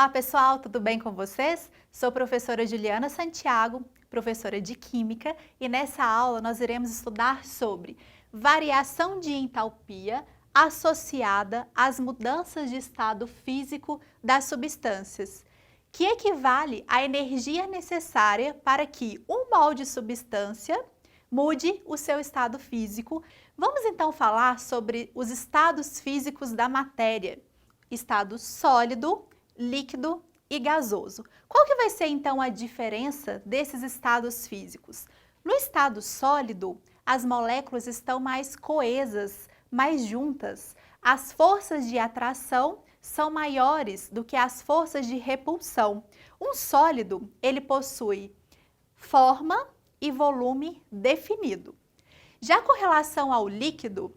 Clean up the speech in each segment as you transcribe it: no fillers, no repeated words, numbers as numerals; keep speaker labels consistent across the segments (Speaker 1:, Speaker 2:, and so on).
Speaker 1: Olá pessoal, tudo bem com vocês? Sou professora Juliana Santiago, professora de Química, e nessa aula nós iremos estudar sobre variação de entalpia associada às mudanças de estado físico das substâncias, que equivale à energia necessária para que um mol de substância mude o seu estado físico. Vamos então falar sobre os estados físicos da matéria: estado sólido, líquido e gasoso. Qual que vai ser então a diferença desses estados físicos? No estado sólido, as moléculas estão mais coesas, mais juntas. As forças de atração são maiores do que as forças de repulsão. Um sólido, ele possui forma e volume definido. Já com relação ao líquido,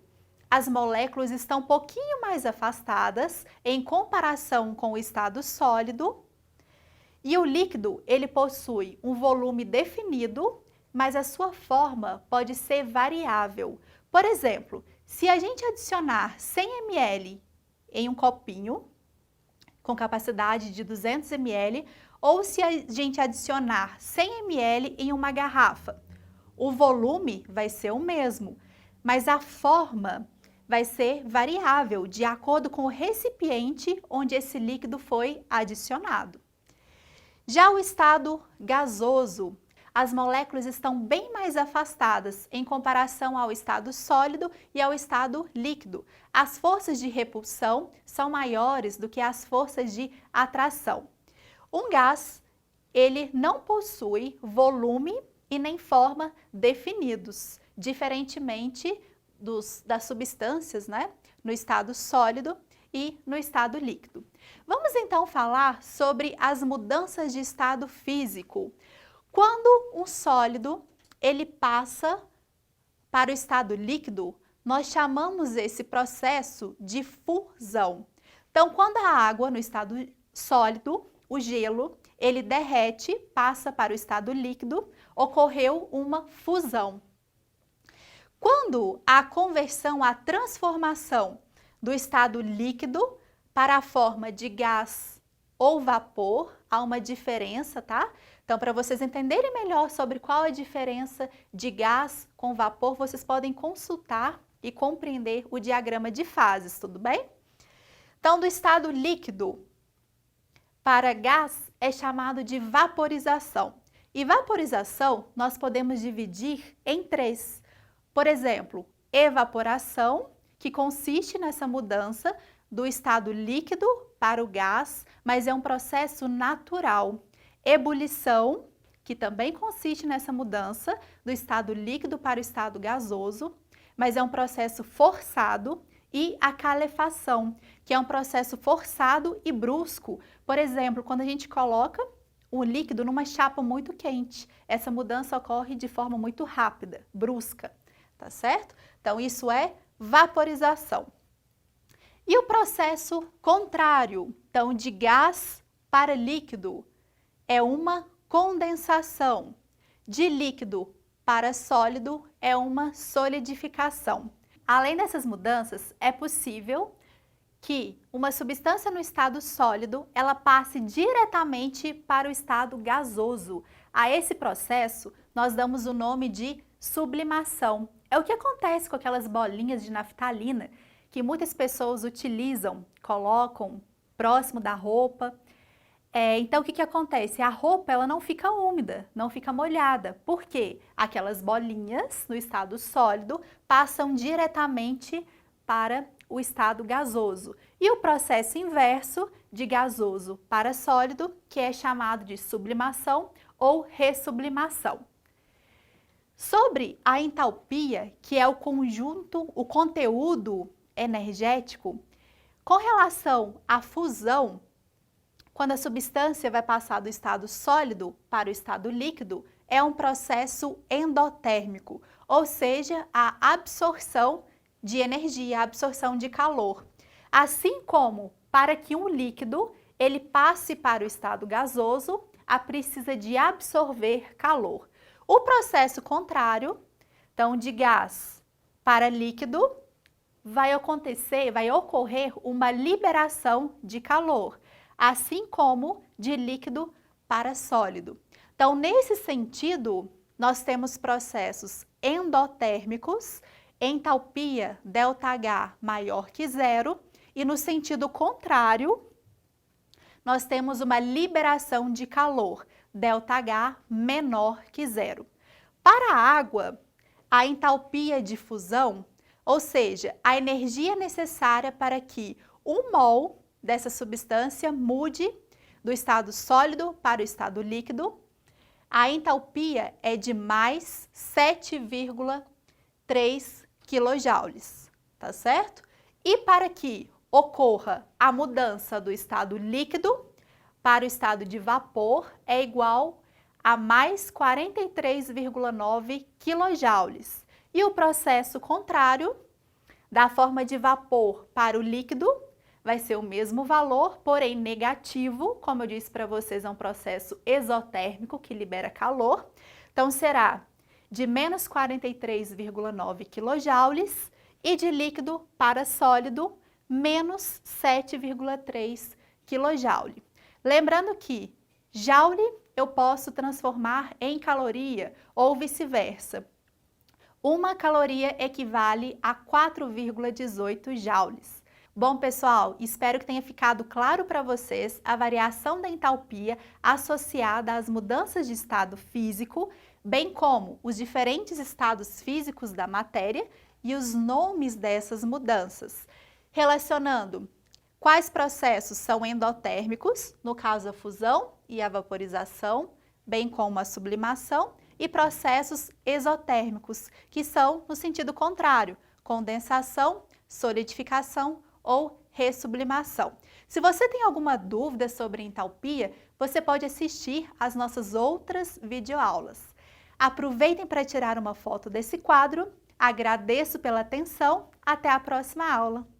Speaker 1: as moléculas estão um pouquinho mais afastadas em comparação com o estado sólido, e o líquido ele possui um volume definido, mas a sua forma pode ser variável. Por exemplo, se a gente adicionar 100 ml em um copinho com capacidade de 200 ml, ou se a gente adicionar 100 ml em uma garrafa, o volume vai ser o mesmo, mas a forma vai ser variável de acordo com o recipiente onde esse líquido foi adicionado. Já o estado gasoso, as moléculas estão bem mais afastadas em comparação ao estado sólido e ao estado líquido. As forças de repulsão são maiores do que as forças de atração. Um gás, ele não possui volume e nem forma definidos, diferentemente das substâncias, né, no estado sólido e no estado líquido. Vamos então falar sobre as mudanças de estado físico. Quando um sólido ele passa para o estado líquido, nós chamamos esse processo de fusão. Então, quando a água no estado sólido, o gelo, ele derrete, passa para o estado líquido, ocorreu uma fusão. Quando a conversão, a transformação do estado líquido para a forma de gás ou vapor, há uma diferença, tá? Então, para vocês entenderem melhor sobre qual a diferença de gás com vapor, vocês podem consultar e compreender o diagrama de fases, tudo bem? Então, do estado líquido para gás é chamado de vaporização. E vaporização nós podemos dividir em três. Por exemplo, evaporação, que consiste nessa mudança do estado líquido para o gás, mas é um processo natural. Ebulição, que também consiste nessa mudança do estado líquido para o estado gasoso, mas é um processo forçado. E a calefação, que é um processo forçado e brusco. Por exemplo, quando a gente coloca um líquido numa chapa muito quente, essa mudança ocorre de forma muito rápida, brusca. Tá certo? Então, isso é vaporização. E o processo contrário, então, de gás para líquido, é uma condensação. De líquido para sólido, é uma solidificação. Além dessas mudanças, é possível que uma substância no estado sólido, ela passe diretamente para o estado gasoso. A esse processo, nós damos o nome de sublimação. É o que acontece com aquelas bolinhas de naftalina que muitas pessoas utilizam, colocam próximo da roupa. Então, o que acontece? A roupa ela não fica úmida, não fica molhada. Por quê? Aquelas bolinhas no estado sólido passam diretamente para o estado gasoso. E o processo inverso de gasoso para sólido, que é chamado de sublimação ou ressublimação. Sobre a entalpia, que é o conjunto, o conteúdo energético, com relação à fusão, quando a substância vai passar do estado sólido para o estado líquido, é um processo endotérmico, ou seja, a absorção de energia, a absorção de calor. Assim como para que um líquido ele passe para o estado gasoso, precisa de absorver calor. O processo contrário, então de gás para líquido, vai ocorrer uma liberação de calor. assim como de líquido para sólido. Então, nesse sentido, nós temos processos endotérmicos, entalpia ΔH maior que zero, e no sentido contrário, nós temos uma liberação de calor, ΔH menor que zero. Para a água, a entalpia de fusão, ou seja, a energia necessária para que 1 mol dessa substância mude do estado sólido para o estado líquido, a entalpia é de mais 7,3 quilojoules, tá certo? E para que ocorra a mudança do estado líquido para o estado de vapor, é igual a mais 43,9 quilojoules. E o processo contrário, da forma de vapor para o líquido, vai ser o mesmo valor, porém negativo. Como eu disse para vocês, é um processo exotérmico que libera calor. Então, será de menos 43,9 quilojoules e de líquido para sólido, menos 7,3 kJ. Lembrando que joule eu posso transformar em caloria ou vice-versa. Uma caloria equivale a 4,18 joules. Bom, pessoal, espero que tenha ficado claro para vocês a variação da entalpia associada às mudanças de estado físico, bem como os diferentes estados físicos da matéria e os nomes dessas mudanças, relacionando quais processos são endotérmicos, no caso a fusão e a vaporização, bem como a sublimação, e processos exotérmicos, que são no sentido contrário, condensação, solidificação ou ressublimação. Se você tem alguma dúvida sobre entalpia, você pode assistir às nossas outras videoaulas. Aproveitem para tirar uma foto desse quadro. Agradeço pela atenção. Até a próxima aula!